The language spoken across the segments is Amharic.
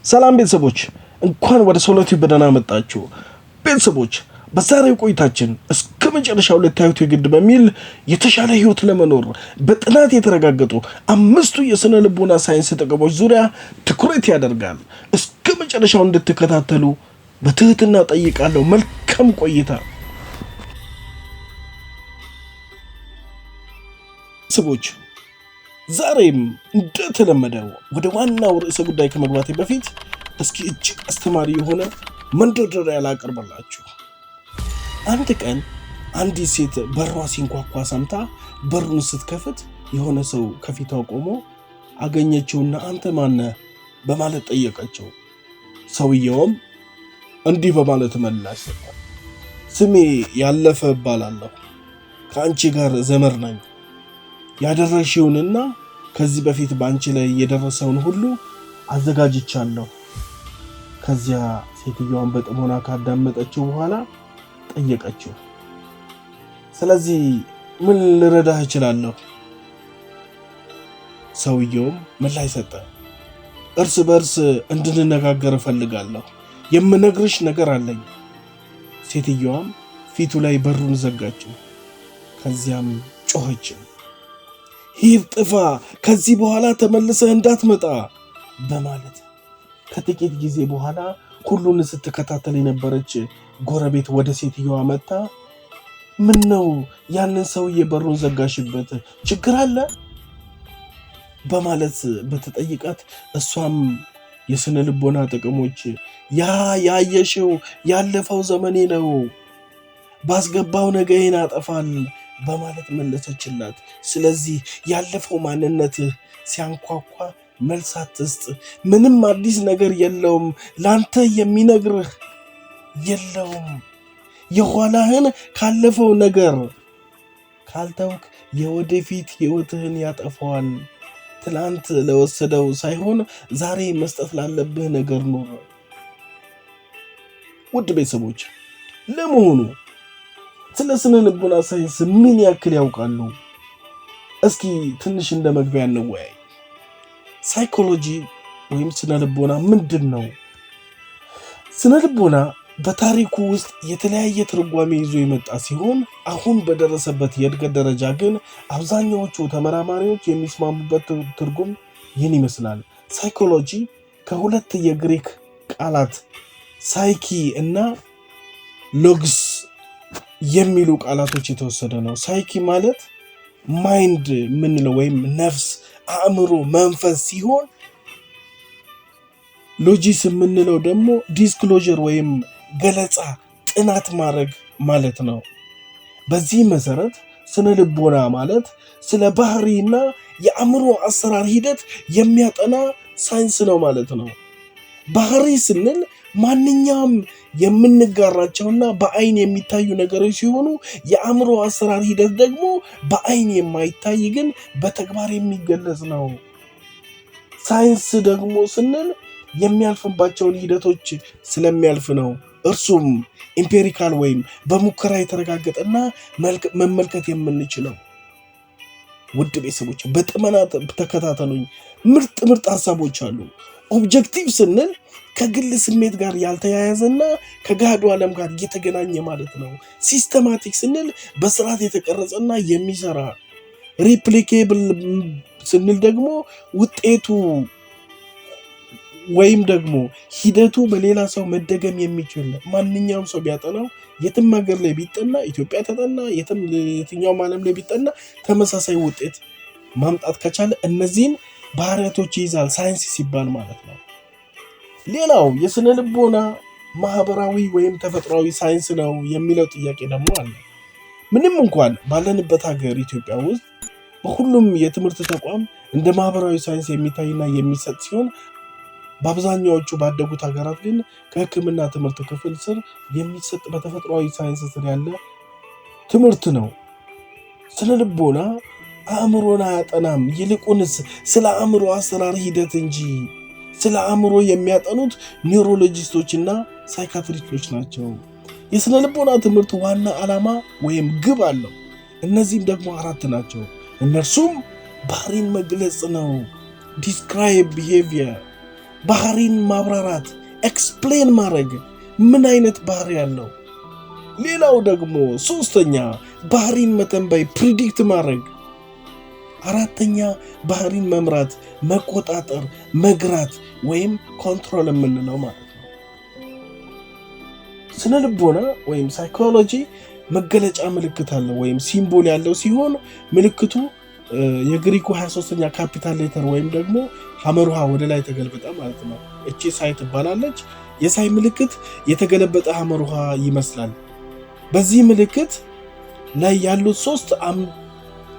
ሰላም ቤተሰቦች እንኳን ወደ ሶሎቲው በደህና መጣችሁ። ቤተሰቦች በዛሬው ቆይታችን እስከ መጨረሻው ልታዩት የግድ በሚል የተሻለ ህይወት ለመኖር በጥናት የተረጋገጡ 5 የስነ ልቦና ሳይንስ ጥቅሞች ዙሪያ ትኩረት ያደርጋል። እስከ መጨረሻው እንድትከታተሉ በትህትና ጠይቃለሁ። መልካም ቆይታ። ቤተሰቦች ዛሬም እንደተለመደው ወደ ዋናው ርዕሰ ጉዳይ ከመግባቴ በፊት እስኪ እጅግ አስተማሪ የሆነ መንደርደሪያ ላቀርብላችሁ። አንድ ቀን አንዲት ሴት በሯ ሲንኳኳ ሰምታ በሩን ስትከፍት የሆነ ሰው ከፊቷ ቆሞ አገኘችውና አንተ ማነህ በማለት ጠየቀችው። ሰውየውም እንዲህ በማለት መለሰ፣ ስሜ ያለፈ እባላለሁ፣ ከአንቺ ጋር ዘመድ ነኝ። ያደረግሽውንና ከዚህ በፊት በአንቺ ላይ የደረሰውን ሁሉ አዘጋጅቻለሁ። ከዚያ ሴትዮዋን በጥሞና ካዳመጠችው በኋላ ጠየቀችው፣ ስለዚህ ምን ልረዳህ እችላለሁ? ሰውየውም ምላሽ ሰጠ፣ እርስ በርስ እንድንነጋገር እፈልጋለሁ፣ የምነግርሽ ነገር አለኝ። ሴትዮዋም ፊቱ ላይ በሩን ዘጋችው። ከዚያም ጮኸችው፣ ሂድ፣ ጥፋ፣ ከዚህ በኋላ ተመልሰህ እንዳትመጣ በማለት ከጥቂት ጊዜ በኋላ ሁሉን ስትከታተል የነበረች ጎረቤት ወደ ሴትዮዋ መጣ። ምን ነው ያንን ሰውዬ በሩን ዘጋሽበት? ችግር አለ? በማለት በተጠይቃት እሷም የስነ ልቦና ጥቅሞች ያየሽው ያለፈው ዘመኔ ነው፣ ባስገባው ነገዬን አጠፋል በማለት መለሰችላት። ስለዚህ ያለፈው ማንነት ሲያንኳኳ መልስ አትስጥ። ምንም አዲስ ነገር የለውም፣ ላንተ የሚነግርህ የለውም። የኋላህን ካለፈው ነገር ካልተውክ የወደፊት ህይወትህን ያጠፋዋል። ትላንት ለወሰደው ሳይሆን ዛሬ መስጠት ላለብህ ነገር ኑር። ውድ ቤተሰቦች ለመሆኑ ስለ ስነ ልቦና ሳይንስ ምን ያክል ያውቃሉ? እስኪ ትንሽ እንደ መግቢያ እንወያይ። ሳይኮሎጂ ወይም ስነ ልቦና ምንድን ነው? ስነ ልቦና በታሪኩ ውስጥ የተለያየ ትርጓሜ ይዞ የመጣ ሲሆን አሁን በደረሰበት የእድገት ደረጃ ግን አብዛኛዎቹ ተመራማሪዎች የሚስማሙበት ትርጉም ይህን ይመስላል። ሳይኮሎጂ ከሁለት የግሪክ ቃላት ሳይኪ እና ሎግስ የሚሉ ቃላቶች የተወሰደ ነው። ሳይኪ ማለት ማይንድ ምንለው ወይም ነፍስ፣ አእምሮ፣ መንፈስ ሲሆን ሎጂስ የምንለው ደግሞ ዲስክሎዥር ወይም ገለጻ፣ ጥናት ማድረግ ማለት ነው። በዚህ መሰረት ስነ ልቦና ማለት ስለ ባህሪና የአእምሮ አሰራር ሂደት የሚያጠና ሳይንስ ነው ማለት ነው። ባህሪ ስንል ማንኛውም የምንጋራቸውና በአይን የሚታዩ ነገሮች ሲሆኑ የአእምሮ አሰራር ሂደት ደግሞ በአይን የማይታይ ግን በተግባር የሚገለጽ ነው። ሳይንስ ደግሞ ስንል የሚያልፍባቸውን ሂደቶች ስለሚያልፍ ነው። እርሱም ኢምፔሪካል ወይም በሙከራ የተረጋገጠና መመልከት የምንችለው። ውድ ቤተሰቦች በጥሞና ተከታተሉኝ። ምርጥ ሀሳቦች አሉ። ኦብጀክቲቭ ስንል ከግል ስሜት ጋር ያልተያያዘና ከገሃዱ ዓለም ጋር እየተገናኘ ማለት ነው። ሲስተማቲክ ስንል በስርዓት የተቀረጸና የሚሰራ። ሪፕሊኬብል ስንል ደግሞ ውጤቱ ወይም ደግሞ ሂደቱ በሌላ ሰው መደገም የሚችል ማንኛውም ሰው ቢያጠናው የትም ሀገር ላይ ቢጠና፣ ኢትዮጵያ ተጠና፣ የትኛውም ዓለም ላይ ቢጠና ተመሳሳይ ውጤት ማምጣት ከቻለ እነዚህን ባህሪያቶች ይይዛል ሳይንስ ሲባል ማለት ነው። ሌላው የስነ ልቦና ማህበራዊ ወይም ተፈጥሯዊ ሳይንስ ነው የሚለው ጥያቄ ደግሞ አለ። ምንም እንኳን ባለንበት ሀገር ኢትዮጵያ ውስጥ በሁሉም የትምህርት ተቋም እንደ ማህበራዊ ሳይንስ የሚታይና የሚሰጥ ሲሆን በአብዛኛዎቹ ባደጉት ሀገራት ግን ከሕክምና ትምህርት ክፍል ስር የሚሰጥ በተፈጥሯዊ ሳይንስ ስር ያለ ትምህርት ነው። ስነ ልቦና አእምሮን አያጠናም፣ ይልቁንስ ስለ አእምሮ አሰራር ሂደት እንጂ። ስለ አእምሮ የሚያጠኑት ኒውሮሎጂስቶችና ሳይካትሪስቶች ናቸው። የስነ ልቦና ትምህርት ዋና ዓላማ ወይም ግብ አለው። እነዚህም ደግሞ 4 ናቸው። እነርሱም ባህሪን መግለጽ ነው፣ ዲስክራይብ ቢሄቪየር፣ ባህሪን ማብራራት፣ ኤክስፕሌን ማድረግ ምን አይነት ባህሪ ያለው። ሌላው ደግሞ ሶስተኛ ባህሪን መተንበይ፣ ፕሪዲክት ማድረግ። አራተኛ ባህሪን መምራት፣ መቆጣጠር፣ መግራት ወይም ኮንትሮል የምንለው ማለት ነው። ስነ ልቦና ወይም ሳይኮሎጂ መገለጫ ምልክት አለው ወይም ሲምቦል ያለው ሲሆን ምልክቱ የግሪኩ 23ኛ ካፒታል ሌተር ወይም ደግሞ ሐመሩሃ ወደ ላይ ተገልበጠ ማለት ነው። እቺ ሳይ ትባላለች። የሳይ ምልክት የተገለበጠ ሐመሩሃ ይመስላል። በዚህ ምልክት ላይ ያሉት 3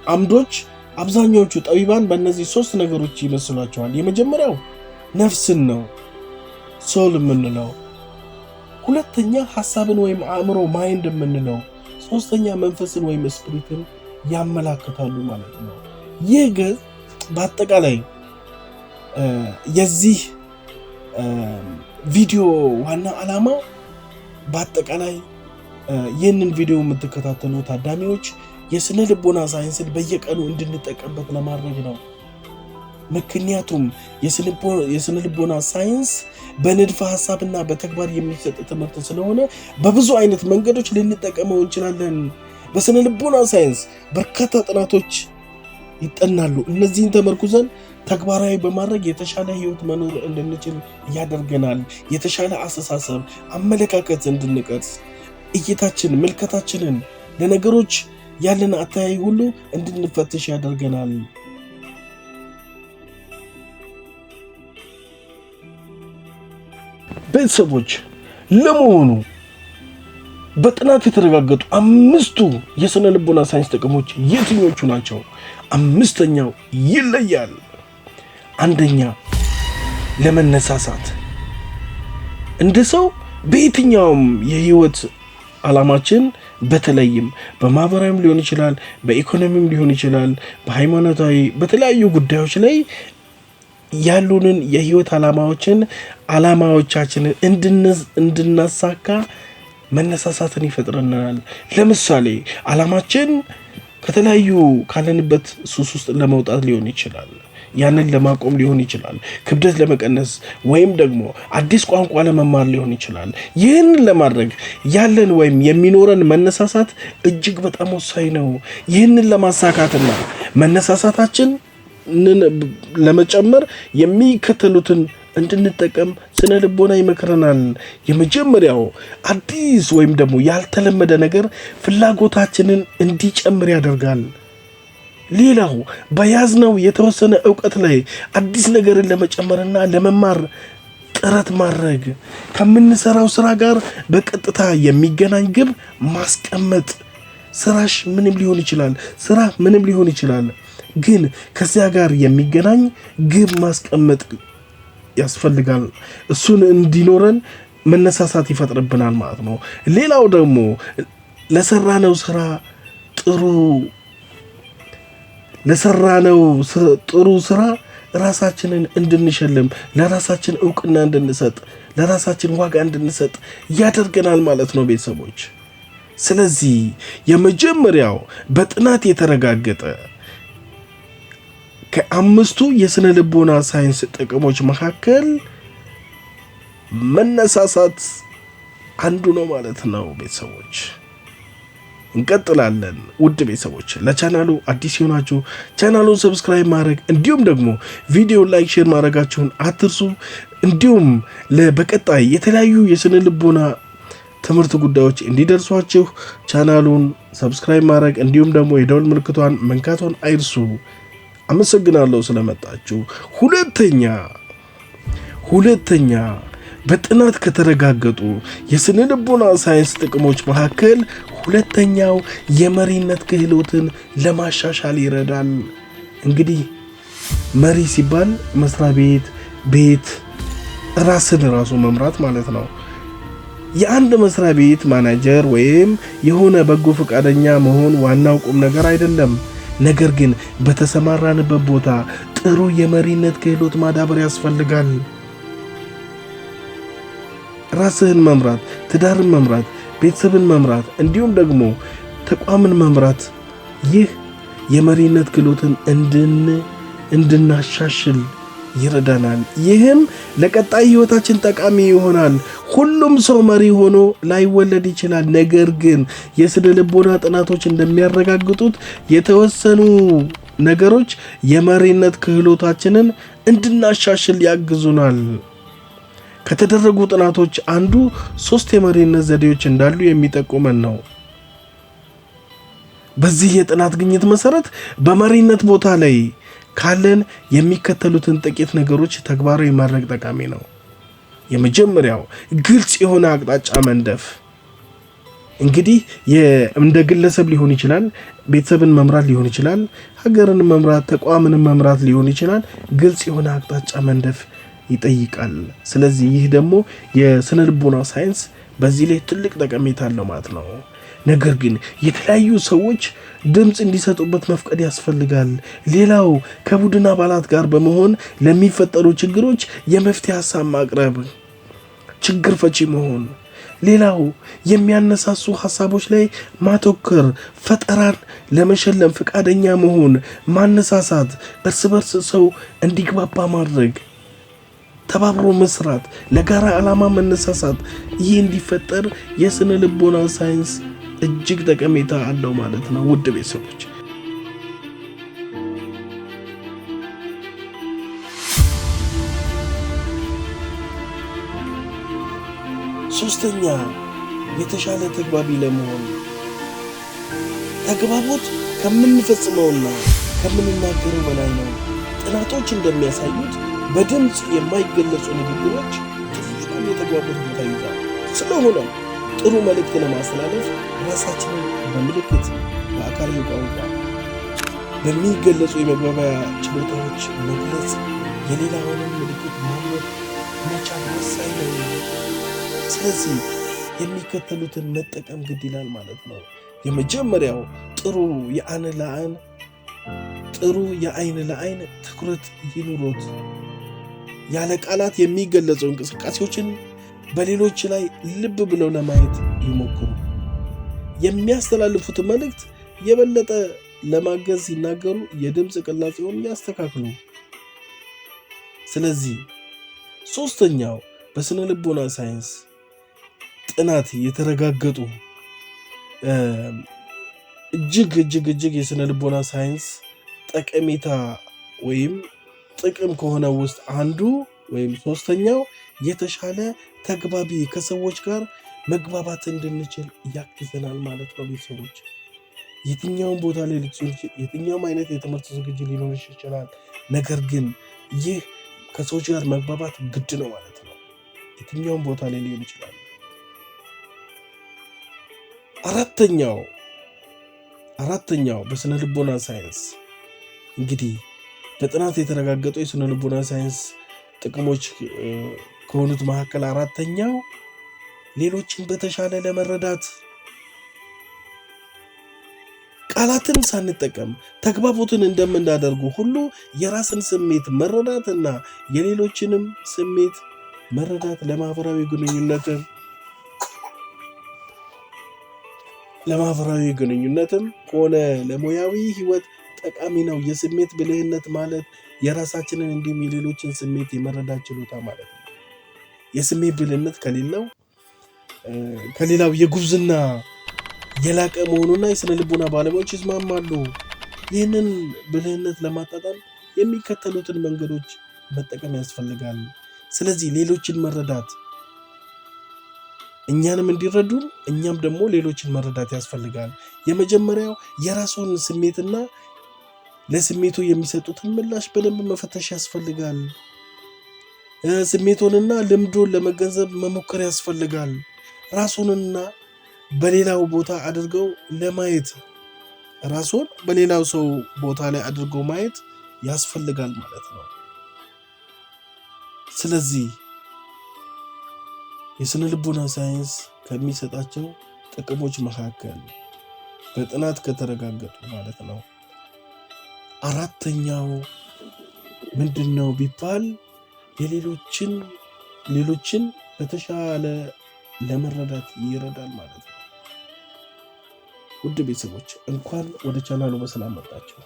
አምዶች አብዛኞቹ ጠቢባን በእነዚህ 3 ነገሮች ይመስሏቸዋል። የመጀመሪያው ነፍስን ነው፣ ሶል የምንለው። ሁለተኛ ሐሳብን ወይም አእምሮ ማይንድ የምንለው። ሶስተኛ መንፈስን ወይም ስፒሪትን ያመላክታሉ ማለት ነው። ይህ ገጽ በአጠቃላይ የዚህ ቪዲዮ ዋና ዓላማ በአጠቃላይ ይህንን ቪዲዮ የምትከታተሉ ታዳሚዎች የስነ ልቦና ሳይንስን በየቀኑ እንድንጠቀምበት ለማድረግ ነው። ምክንያቱም የስነ ልቦና ሳይንስ በንድፈ ሐሳብና በተግባር የሚሰጥ ትምህርት ስለሆነ በብዙ አይነት መንገዶች ልንጠቀመው እንችላለን። በስነ ልቦና ሳይንስ በርካታ ጥናቶች ይጠናሉ። እነዚህን ተመርኩዘን ተግባራዊ በማድረግ የተሻለ ህይወት መኖር እንድንችል ያደርገናል። የተሻለ አስተሳሰብ፣ አመለካከት እንድንቀርጽ፣ እይታችን፣ ምልከታችንን፣ ለነገሮች ያለን አተያይ ሁሉ እንድንፈትሽ ያደርገናል። ቤተሰቦች ለመሆኑ በጥናት የተረጋገጡ 5ቱ የስነ ልቦና ሳይንስ ጥቅሞች የትኞቹ ናቸው? 5ኛው ይለያል። 1ኛ ለመነሳሳት። እንደ ሰው በየትኛውም የህይወት ዓላማችን በተለይም በማህበራዊም ሊሆን ይችላል፣ በኢኮኖሚም ሊሆን ይችላል፣ በሃይማኖታዊ በተለያዩ ጉዳዮች ላይ ያሉንን የህይወት ዓላማዎቻችንን እንድናሳካ መነሳሳትን ይፈጥረናል። ለምሳሌ ዓላማችን ከተለያዩ ካለንበት ሱስ ውስጥ ለመውጣት ሊሆን ይችላል፣ ያንን ለማቆም ሊሆን ይችላል፣ ክብደት ለመቀነስ ወይም ደግሞ አዲስ ቋንቋ ለመማር ሊሆን ይችላል። ይህንን ለማድረግ ያለን ወይም የሚኖረን መነሳሳት እጅግ በጣም ወሳኝ ነው። ይህንን ለማሳካትና መነሳሳታችን ለመጨመር የሚከተሉትን እንድንጠቀም ስነ ልቦና ይመክረናል። የመጀመሪያው አዲስ ወይም ደግሞ ያልተለመደ ነገር ፍላጎታችንን እንዲጨምር ያደርጋል። ሌላው በያዝነው የተወሰነ ዕውቀት ላይ አዲስ ነገርን ለመጨመርና ለመማር ጥረት ማድረግ፣ ከምንሰራው ስራ ጋር በቀጥታ የሚገናኝ ግብ ማስቀመጥ። ስራሽ ምንም ሊሆን ይችላል፣ ግን ከዚያ ጋር የሚገናኝ ግብ ማስቀመጥ ያስፈልጋል። እሱን እንዲኖረን መነሳሳት ይፈጥርብናል ማለት ነው። ሌላው ደግሞ ለሰራነው ጥሩ ስራ ራሳችንን እንድንሸልም፣ ለራሳችን እውቅና እንድንሰጥ፣ ለራሳችን ዋጋ እንድንሰጥ ያደርገናል ማለት ነው ቤተሰቦች። ስለዚህ የመጀመሪያው በጥናት የተረጋገጠ ከ5ቱ የስነ ልቦና ሳይንስ ጥቅሞች መካከል መነሳሳት አንዱ ነው ማለት ነው ቤተሰቦች። እንቀጥላለን። ውድ ቤተሰቦች ለቻናሉ አዲስ የሆናችሁ ቻናሉን ሰብስክራይብ ማድረግ እንዲሁም ደግሞ ቪዲዮ ላይክ፣ ሼር ማድረጋችሁን አትርሱ። እንዲሁም በቀጣይ የተለያዩ የስነ ልቦና ትምህርት ጉዳዮች እንዲደርሷችሁ ቻናሉን ሰብስክራይብ ማድረግ እንዲሁም ደግሞ የደወል ምልክቷን መንካቷን አይርሱ። አመሰግናለሁ ስለመጣችሁ። ሁለተኛ በጥናት ከተረጋገጡ የስነ ልቦና ሳይንስ ጥቅሞች መካከል ሁለተኛው የመሪነት ክህሎትን ለማሻሻል ይረዳል። እንግዲህ መሪ ሲባል መስሪያ ቤት ራስን ራሱ መምራት ማለት ነው። የአንድ መስሪያ ቤት ማናጀር ወይም የሆነ በጎ ፈቃደኛ መሆን ዋናው ቁም ነገር አይደለም። ነገር ግን በተሰማራንበት ቦታ ጥሩ የመሪነት ክህሎት ማዳበር ያስፈልጋል። ራስህን መምራት፣ ትዳርን መምራት፣ ቤተሰብን መምራት እንዲሁም ደግሞ ተቋምን መምራት፣ ይህ የመሪነት ክህሎትን እንድናሻሽል ይረዳናል። ይህም ለቀጣይ ህይወታችን ጠቃሚ ይሆናል። ሁሉም ሰው መሪ ሆኖ ላይወለድ ይችላል። ነገር ግን የስነ ልቦና ጥናቶች እንደሚያረጋግጡት የተወሰኑ ነገሮች የመሪነት ክህሎታችንን እንድናሻሽል ያግዙናል። ከተደረጉ ጥናቶች አንዱ 3 የመሪነት ዘዴዎች እንዳሉ የሚጠቁመን ነው። በዚህ የጥናት ግኝት መሰረት በመሪነት ቦታ ላይ ካለን የሚከተሉትን ጥቂት ነገሮች ተግባራዊ ማድረግ ጠቃሚ ነው። የመጀመሪያው ግልጽ የሆነ አቅጣጫ መንደፍ። እንግዲህ እንደ ግለሰብ ሊሆን ይችላል፣ ቤተሰብን መምራት ሊሆን ይችላል፣ ሀገርን መምራት፣ ተቋምን መምራት ሊሆን ይችላል። ግልጽ የሆነ አቅጣጫ መንደፍ ይጠይቃል። ስለዚህ ይህ ደግሞ የስነ ልቦና ሳይንስ በዚህ ላይ ትልቅ ጠቀሜታ አለው ማለት ነው። ነገር ግን የተለያዩ ሰዎች ድምፅ እንዲሰጡበት መፍቀድ ያስፈልጋል። ሌላው ከቡድን አባላት ጋር በመሆን ለሚፈጠሩ ችግሮች የመፍትሄ ሀሳብ ማቅረብ፣ ችግር ፈቺ መሆን። ሌላው የሚያነሳሱ ሀሳቦች ላይ ማተኮር፣ ፈጠራን ለመሸለም ፈቃደኛ መሆን፣ ማነሳሳት፣ እርስ በርስ ሰው እንዲግባባ ማድረግ፣ ተባብሮ መስራት፣ ለጋራ ዓላማ መነሳሳት። ይህ እንዲፈጠር የስነ ልቦና ሳይንስ እጅግ ጠቀሜታ አለው ማለት ነው። ውድ ቤተሰቦች ሶስተኛ የተሻለ ተግባቢ ለመሆን ተግባቦት ከምንፈጽመውና ከምንናገረው በላይ ነው። ጥናቶች እንደሚያሳዩት በድምፅ የማይገለጹ ንግግሮች ትልቁን የተግባቦት ቦታ ይዛል። ስለሆነ ጥሩ መልእክት ለማስተላለፍ ራሳችንን በምልክት፣ በአካላዊ ቋንቋ፣ በሚገለጹ የመግባቢያ ችሎታዎች መግለጽ፣ የሌላውንም ምልክት ማወቅ መቻል ወሳኝ ነው። ስለዚህ የሚከተሉትን መጠቀም ግድ ይላል ማለት ነው። የመጀመሪያው ጥሩ የአይን ለአይን ትኩረት ይኑሮት። ያለ ቃላት የሚገለጹ እንቅስቃሴዎችን በሌሎች ላይ ልብ ብለው ለማየት ይሞክሩ። የሚያስተላልፉት መልእክት የበለጠ ለማገዝ ሲናገሩ የድምፅ ቅላጼውን ያስተካክሉ። ስለዚህ ሶስተኛው በስነ ልቦና ሳይንስ ጥናት የተረጋገጡ እጅግ የስነ ልቦና ሳይንስ ጠቀሜታ ወይም ጥቅም ከሆነ ውስጥ አንዱ ወይም ሶስተኛው የተሻለ ተግባቢ ከሰዎች ጋር መግባባት እንድንችል ያግዘናል ማለት ነው። ቤተሰቦች የትኛውም ቦታ ላይ የትኛውም አይነት የትምህርት ዝግጅት ሊኖርሽ ይችላል። ነገር ግን ይህ ከሰዎች ጋር መግባባት ግድ ነው ማለት ነው። የትኛውም ቦታ ላይ ሊሆን ይችላል። አራተኛው በስነ ልቦና ሳይንስ እንግዲህ በጥናት የተረጋገጡ የስነ ልቦና ሳይንስ ጥቅሞች ከሆኑት መካከል አራተኛው ሌሎችን በተሻለ ለመረዳት ቃላትን ሳንጠቀም ተግባቦትን እንደምናደርጉ ሁሉ የራስን ስሜት መረዳትና የሌሎችንም ስሜት መረዳት ለማህበራዊ ግንኙነትም ሆነ ለሙያዊ ህይወት ጠቃሚ ነው። የስሜት ብልህነት ማለት የራሳችንን እንዲሁም የሌሎችን ስሜት የመረዳት ችሎታ ማለት ነው። የስሜት ብልህነት ከሌላው የጉብዝና የላቀ መሆኑና የስነ ልቦና ባለሙያዎች ይስማማሉ። ይህንን ብልህነት ለማጣጣም የሚከተሉትን መንገዶች መጠቀም ያስፈልጋል። ስለዚህ ሌሎችን መረዳት፣ እኛንም እንዲረዱን እኛም ደግሞ ሌሎችን መረዳት ያስፈልጋል። የመጀመሪያው የራስዎን ስሜትና ለስሜቱ የሚሰጡትን ምላሽ በደንብ መፈተሽ ያስፈልጋል። ስሜቶንና ልምዶን ለመገንዘብ መሞከር ያስፈልጋል። ራስዎንና በሌላው ቦታ አድርገው ለማየት ራስዎን በሌላው ሰው ቦታ ላይ አድርገው ማየት ያስፈልጋል ማለት ነው። ስለዚህ የስነ ልቦና ሳይንስ ከሚሰጣቸው ጥቅሞች መካከል በጥናት ከተረጋገጡ ማለት ነው አራተኛው ምንድነው ቢባል ሌሎችን በተሻለ ለመረዳት ይረዳል ማለት ነው። ውድ ቤተሰቦች እንኳን ወደ ቻናሉ በሰላም መጣችሁ።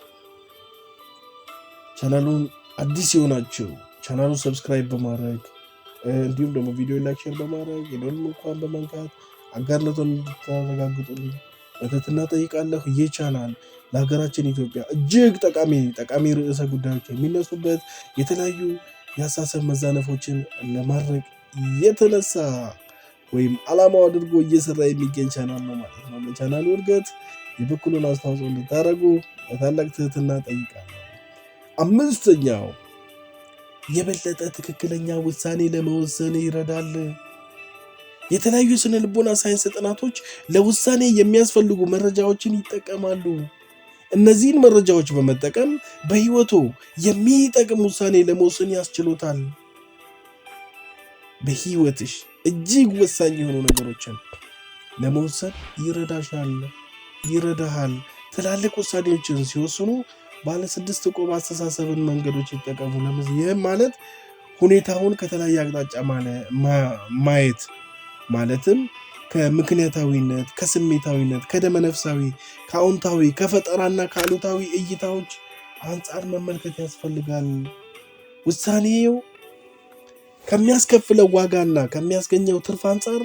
ቻናሉን አዲስ የሆናችሁ ቻናሉን ሰብስክራይብ በማድረግ እንዲሁም ደግሞ ቪዲዮ ላይክ፣ ሼር በማድረግ የደወል ምልክቱን በመንካት አጋርነቱን እንድታረጋግጡልኝ በትህትና እጠይቃለሁ። ይህ ቻናል ለሀገራችን ኢትዮጵያ እጅግ ጠቃሚ ርዕሰ ጉዳዮች የሚነሱበት የተለያዩ የአስተሳሰብ መዛነፎችን ለማድረግ የተነሳ ወይም ዓላማው አድርጎ እየሰራ የሚገኝ ቻናል ነው ማለት ነው። ለቻናሉ እድገት የበኩሉን አስተዋጽኦ እንድታደርጉ በታላቅ ትህትና ጠይቃለሁ። አምስተኛው የበለጠ ትክክለኛ ውሳኔ ለመወሰን ይረዳል። የተለያዩ ስነ ልቦና ሳይንስ ጥናቶች ለውሳኔ የሚያስፈልጉ መረጃዎችን ይጠቀማሉ። እነዚህን መረጃዎች በመጠቀም በህይወቱ የሚጠቅም ውሳኔ ለመወሰን ያስችሎታል። በህይወትሽ እጅግ ወሳኝ የሆኑ ነገሮችን ለመወሰን ይረዳሃል። ትላልቅ ውሳኔዎችን ሲወስኑ ባለ 6 ቆብ አስተሳሰብን መንገዶች ይጠቀሙ። ይህም ማለት ሁኔታውን ከተለያየ አቅጣጫ ማየት ማለትም ከምክንያታዊነት፣ ከስሜታዊነት፣ ከደመነፍሳዊ፣ ከአዎንታዊ፣ ከፈጠራና ከአሉታዊ እይታዎች አንጻር መመልከት ያስፈልጋል። ውሳኔው ከሚያስከፍለው ዋጋና ከሚያስገኘው ትርፍ አንጻር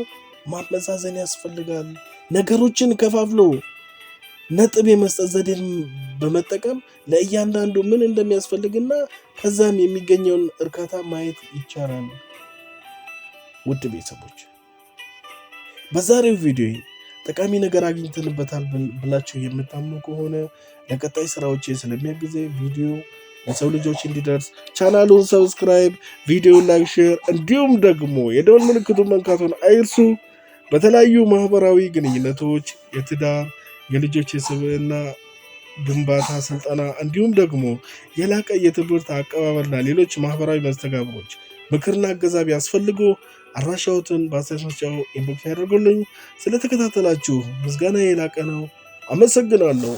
ማመዛዘን ያስፈልጋል። ነገሮችን ከፋፍሎ ነጥብ የመስጠት ዘዴን በመጠቀም ለእያንዳንዱ ምን እንደሚያስፈልግና ከዛም የሚገኘውን እርካታ ማየት ይቻላል። ውድ ቤተሰቦች በዛሬው ቪዲዮ ጠቃሚ ነገር አግኝተንበታል ብላችሁ የምታምኑ ከሆነ ለቀጣይ ስራዎቼ ስለሚያግዘኝ ቪዲዮ ለሰው ልጆች እንዲደርስ ቻናሉን ሰብስክራይብ፣ ቪዲዮ ላይክ፣ ሼር እንዲሁም ደግሞ የደወል ምልክቱን መንካቱን አይርሱ። በተለያዩ ማህበራዊ ግንኙነቶች፣ የትዳር፣ የልጆች የስብዕና ግንባታ ስልጠና እንዲሁም ደግሞ የላቀ የትምህርት አቀባበልና ሌሎች ማህበራዊ መስተጋብሮች ምክርና እገዛ ቢያስፈልጉ አድራሻዎትን በአስተያየት መስጫው ኢንቦክስ ያደርጉልኝ። ስለተከታተላችሁ ምስጋና የላቀ ነው። አመሰግናለሁ።